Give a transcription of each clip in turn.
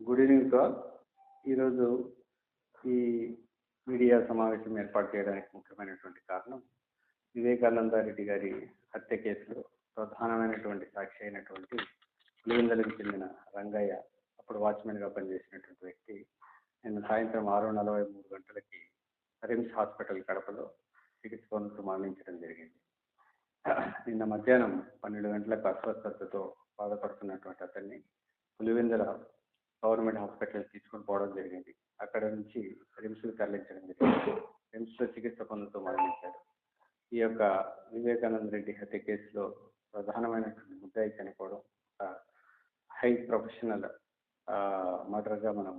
Good evening to all. ఈరోజు ఈ media సమావేశం ఏర్పాటు చేయడానికి ముఖ్యమైనటువంటి కారణం వివేకానంద రెడ్డి గారి హత్య కేసులో ప్రధానమైనటువంటి సాక్షి అయినటువంటి పులివెందులకు చెందిన రంగయ్య, అప్పుడు వాచ్మెన్గా పనిచేసినటువంటి వ్యక్తి, నిన్న సాయంత్రం 6:43 గంటలకి రిమ్స్ హాస్పిటల్ కడపలో చికిత్స పొందుతూ మరణించడం జరిగింది. నిన్న మధ్యాహ్నం 12 గంటలకు అస్వస్థతతో బాధపడుతున్నటువంటి అతన్ని పులివెందుల గవర్నమెంట్ హాస్పిటల్ తీసుకొని పోవడం జరిగింది. అక్కడ నుంచి రిమ్స్కి తరలించడం జరిగింది. రిమ్స్లో చికిత్స పొందుతూ మరణించారు. ఈ యొక్క వివేకానంద రెడ్డి హత్య కేసులో ప్రధానమైనటువంటి ముద్దాయి చనిపోవడం హై ప్రొఫెషనల్ మర్డర్గా మనం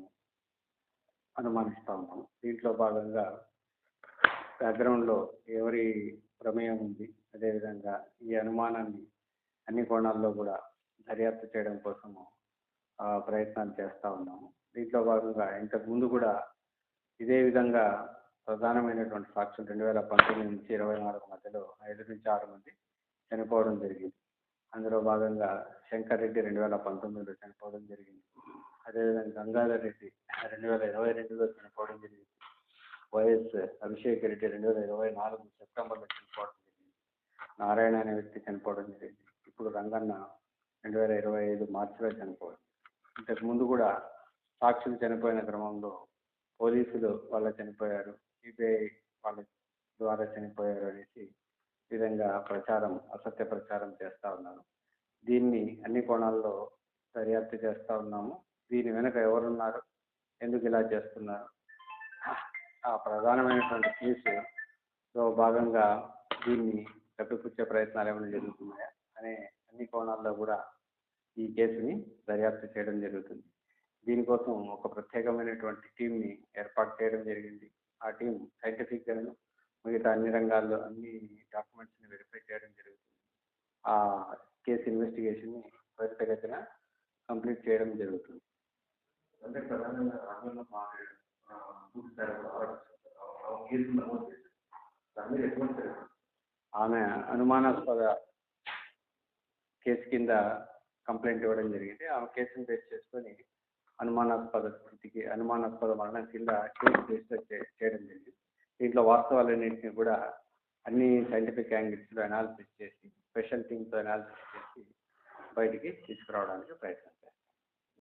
అనుమానిస్తూ ఉన్నాము. దీంట్లో భాగంగా బ్యాక్గ్రౌండ్లో ఎవరి ప్రమేయం ఉంది, అదేవిధంగా ఈ అనుమానాన్ని అన్ని కోణాల్లో కూడా దర్యాప్తు చేయడం కోసము ప్రయత్నాలు చేస్తూ ఉన్నాము. దీంట్లో భాగంగా ఇంతకు ముందు కూడా ఇదే విధంగా ప్రధానమైనటువంటి సాక్ష్యం 2019 నుంచి 24 మధ్యలో 5 నుంచి 6 మంది చనిపోవడం జరిగింది. అందులో భాగంగా శంకర్ రెడ్డి 2019లో చనిపోవడం జరిగింది. అదేవిధంగా గంగాధర్ రెడ్డి 2022లో చనిపోవడం జరిగింది. వైఎస్ అభిషేక్ రెడ్డి 2024 సెప్టెంబర్లో చనిపోవడం జరిగింది. నారాయణ అనే వ్యక్తి చనిపోవడం జరిగింది. ఇప్పుడు రంగన్న 2025 మార్చిలో చనిపోవడం. ఇంతకు ముందు కూడా సాక్షులు చనిపోయిన క్రమంలో పోలీసులు వాళ్ళ చనిపోయారు, సిబిఐ వాళ్ళ ద్వారా చనిపోయారు అనేసి విధంగా అసత్య ప్రచారం చేస్తూ ఉన్నారు. దీన్ని అన్ని కోణాల్లో దర్యాప్తు చేస్తూ ఉన్నాము. దీని వెనుక ఎవరున్నారు, ఎందుకు ఇలా చేస్తున్నారు, ఆ ప్రధానమైనటువంటి కేసులో భాగంగా దీన్ని కప్పిపుచ్చే ప్రయత్నాలు ఏమైనా జరుగుతున్నాయా అనే అన్ని కోణాల్లో కూడా ఈ కేసుని దర్యాప్తు చేయడం జరుగుతుంది. దీనికోసం ఒక ప్రత్యేకమైనటువంటి టీంని ఏర్పాటు చేయడం జరిగింది. ఆ టీం సైంటిఫిక్గాను మిగతా అన్ని రంగాల్లో అన్ని డాక్యుమెంట్స్ని వెరిఫై చేయడం జరుగుతుంది. ఆ కేసు ఇన్వెస్టిగేషన్ని త్వరితగతిన కంప్లీట్ చేయడం జరుగుతుంది. అంటే ప్రధానంగా ఆమె అనుమానాస్పద కేసు కింద కంప్లైంట్ ఇవ్వడం జరిగింది. ఆమె కేసును బేస్ చేసుకొని అనుమానాస్పద మరణం కింద కేసు రిజిస్టర్ చేయడం జరిగింది. దీంట్లో వాస్తవాలన్నింటినీ కూడా అన్ని సైంటిఫిక్ యాంగిల్స్లో అనాలిసిస్ చేసి స్పెషల్ టీమ్తో అనాలిసిస్ చేసి బయటికి తీసుకురావడానికి ప్రయత్నం.